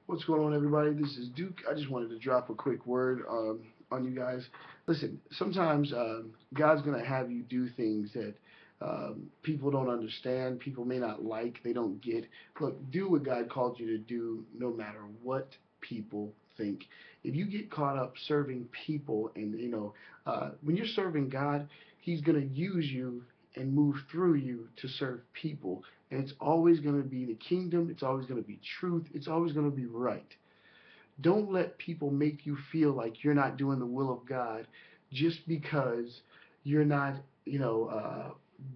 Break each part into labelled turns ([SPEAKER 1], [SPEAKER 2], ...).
[SPEAKER 1] What's going on, everybody? This is Duke. I just wanted to drop a quick word on you guys. Listen, sometimes God's going to have you do things that people don't understand, people may not like, they don't get. Look, do what God called you to do no matter what people think. If you get caught up serving people and, when you're serving God, He's going to use you and move through you to serve people. And it's always going to be the kingdom. It's always going to be truth. It's always going to be right. Don't let people make you feel like you're not doing the will of God just because you're not,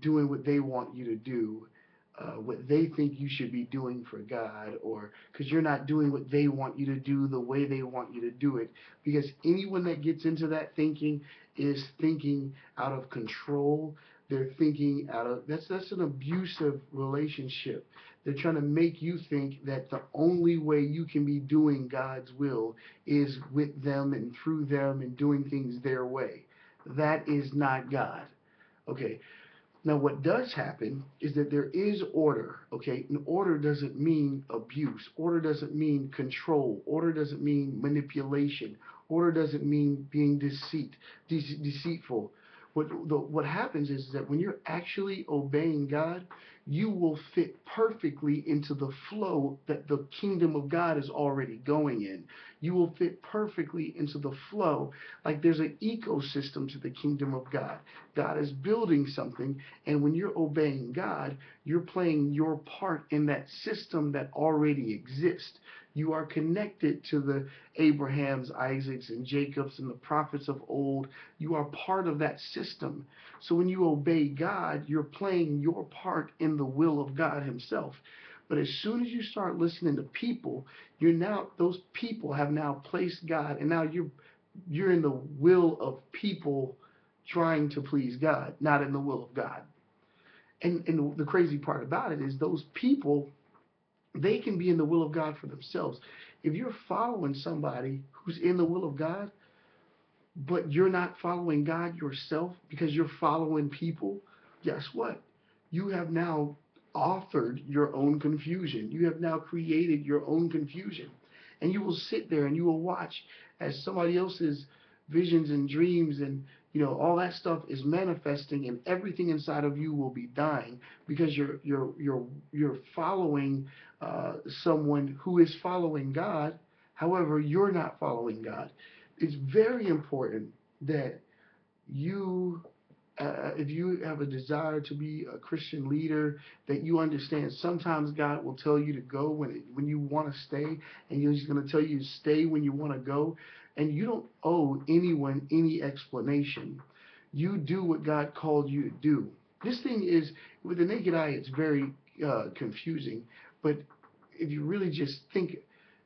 [SPEAKER 1] doing what they want you to do, what they think you should be doing for God, or because you're not doing what they want you to do the way they want you to do it. Because anyone that gets into that thinking is thinking out of control. They're thinking out of that's an abusive relationship. They're trying to make you think that the only way you can be doing God's will is with them and through them and doing things their way. That is not God. Okay, now, what does happen is that there is order, okay? And order doesn't mean abuse. Order doesn't mean control. Order doesn't mean manipulation. Order doesn't mean being deceitful. What happens is that when you're actually obeying God, you will fit perfectly into the flow that the kingdom of God is already going in. You will fit perfectly into the flow, like there's an ecosystem to the kingdom of God. God is building something, and when you're obeying God, you're playing your part in that system that already exists. You are connected to the Abrahams, Isaacs, and Jacobs and the prophets of old. You are part of that system. So when you obey God, you're playing your part in the will of God Himself. But as soon as you start listening to people, those people have now placed God, and now you're in the will of people trying to please God, not in the will of God. And the crazy part about it is those people, they can be in the will of God for themselves. If you're following somebody who's in the will of God, but you're not following God yourself because you're following people, guess what? You have now authored your own confusion. You have now created your own confusion. And you will sit there and you will watch as somebody else's visions and dreams and all that stuff is manifesting, and everything inside of you will be dying because you're following someone who is following God. However, you're not following God. It's very important that you, if you have a desire to be a Christian leader, that you understand sometimes God will tell you to go when you want to stay, and He's going to tell you to stay when you want to go, and you don't owe anyone any explanation. You do what God called you to do. This thing is, with the naked eye, it's very confusing, but if you really just think,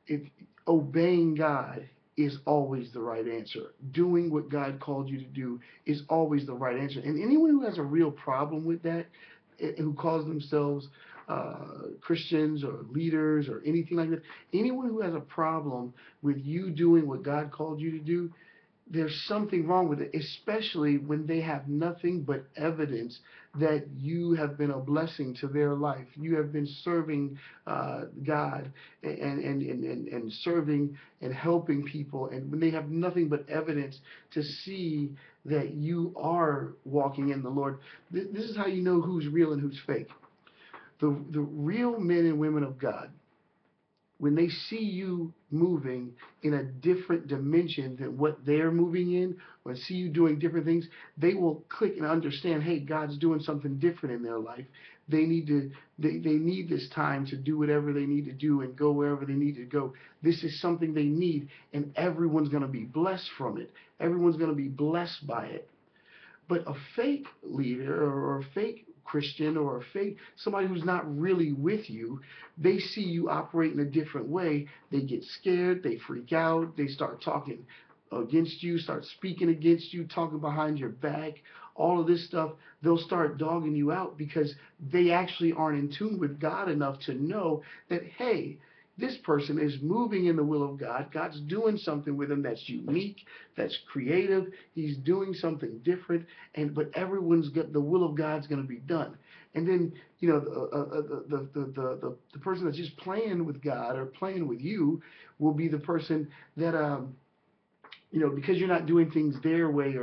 [SPEAKER 1] if obeying God is always the right answer. Doing what God called you to do is always the right answer. And anyone who has a real problem with that, who calls themselves Christians or leaders or anything like that, anyone who has a problem with you doing what God called you to do, there's something wrong with it, especially when they have nothing but evidence that you have been a blessing to their life. You have been serving God and serving and helping people, and when they have nothing but evidence to see that you are walking in the Lord, this is how you know who's real and who's fake. The real men and women of God, when they see you moving in a different dimension than what they're moving in, or see you doing different things, they will click and understand, hey, God's doing something different in their life. They need this time to do whatever they need to do and go wherever they need to go. This is something they need, and everyone's going to be blessed from it. Everyone's going to be blessed by it. But a fake leader or a fake Christian or a fake somebody who's not really with you, they see you operate in a different way. They get scared, they freak out, they start talking against you, start speaking against you, talking behind your back, all of this stuff. They'll start dogging you out because they actually aren't in tune with God enough to know that, hey, this person is moving in the will of God. God's doing something with him that's unique, that's creative. He's doing something different, but everyone's got the will of God's going to be done. And then, the person that's just playing with God or playing with you will be the person that, because you're not doing things their way,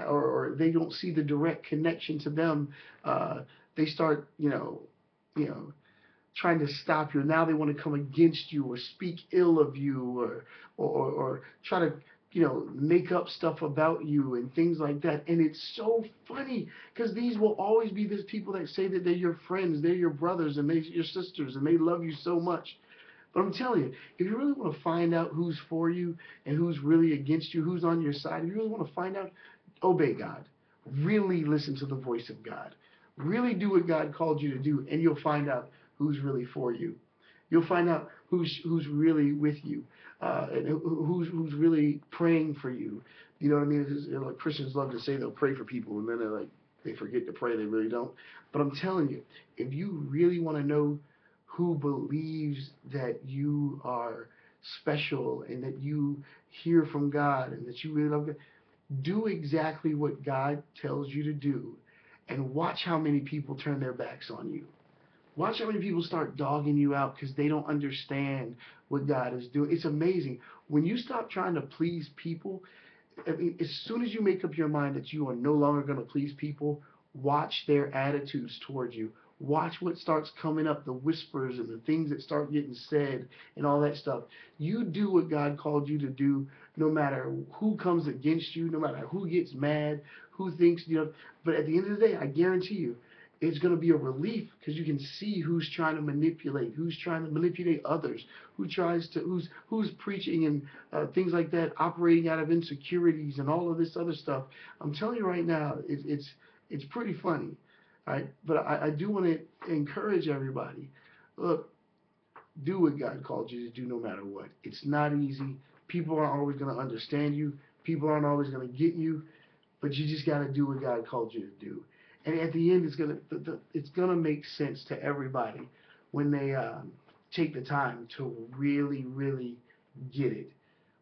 [SPEAKER 1] or they don't see the direct connection to them, they start, you know, trying to stop you. Now they want to come against you or speak ill of you, or try to make up stuff about you and things like that. And it's so funny because these will always be these people that say that they're your friends, they're your brothers, and they're your sisters, and they love you so much. But I'm telling you, if you really want to find out who's for you and who's really against you, who's on your side, if you really want to find out, obey God. Really listen to the voice of God. Really do what God called you to do, and you'll find out who's really for you. You'll find out who's really with you, and who's really praying for you. You know what I mean? Like Christians love to say they'll pray for people, and then they forget to pray. They really don't. But I'm telling you, if you really want to know who believes that you are special and that you hear from God and that you really love God, do exactly what God tells you to do, and watch how many people turn their backs on you. Watch how many people start dogging you out because they don't understand what God is doing. It's amazing. When you stop trying to please people, I mean, as soon as you make up your mind that you are no longer going to please people, watch their attitudes towards you. Watch what starts coming up, the whispers and the things that start getting said and all that stuff. You do what God called you to do, no matter who comes against you, no matter who gets mad, who thinks, But at the end of the day, I guarantee you, it's going to be a relief because you can see who's trying to manipulate others, who's preaching and things like that, operating out of insecurities and all of this other stuff. I'm telling you right now, it's pretty funny, right? But I do want to encourage everybody. Look, do what God called you to do, no matter what. It's not easy. People aren't always going to understand you. People aren't always going to get you, but you just got to do what God called you to do. And at the end, it's gonna make sense to everybody when they take the time to really, really get it.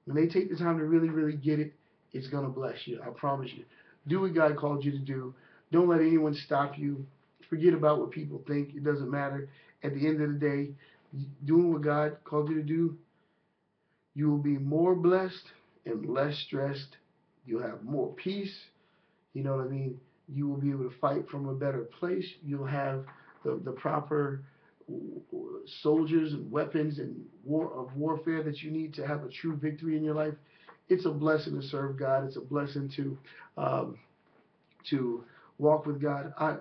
[SPEAKER 1] When they take the time to really, really get it, it's gonna bless you. I promise you. Do what God called you to do. Don't let anyone stop you. Forget about what people think. It doesn't matter. At the end of the day, doing what God called you to do, you will be more blessed and less stressed. You'll have more peace. You know what I mean? You will be able to fight from a better place. You'll have the proper soldiers and weapons and warfare that you need to have a true victory in your life. It's a blessing to serve God. It's a blessing to walk with God. I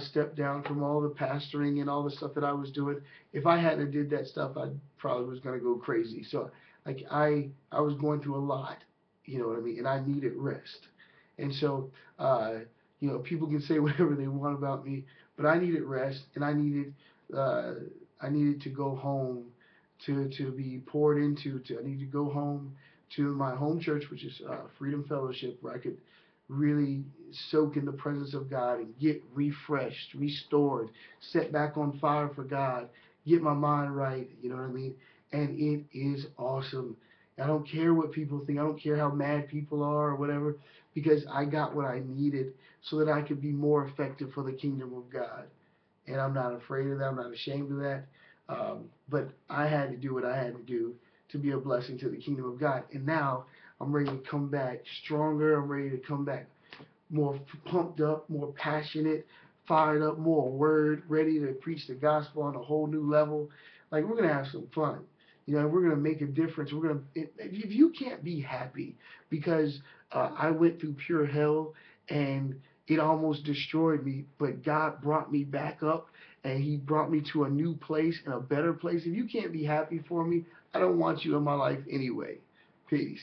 [SPEAKER 1] stepped down from all the pastoring and all the stuff that I was doing. If I hadn't did that stuff, I probably was going to go crazy. So like I was going through a lot, you know what I mean, and I needed rest. And so people can say whatever they want about me, but I needed rest, and I needed to go home to be poured into. I needed to go home to my home church, which is Freedom Fellowship, where I could really soak in the presence of God and get refreshed, restored, set back on fire for God, get my mind right, you know what I mean? And it is awesome. I don't care what people think. I don't care how mad people are or whatever, because I got what I needed so that I could be more effective for the kingdom of God. And I'm not afraid of that. I'm not ashamed of that. But I had to do what I had to do to be a blessing to the kingdom of God. And now I'm ready to come back stronger. I'm ready to come back more pumped up, more passionate, fired up, more word, ready to preach the gospel on a whole new level. Like, we're going to have some fun. We're going to make a difference. If you can't be happy because I went through pure hell and it almost destroyed me, but God brought me back up and He brought me to a new place and a better place. If you can't be happy for me, I don't want you in my life anyway. Peace.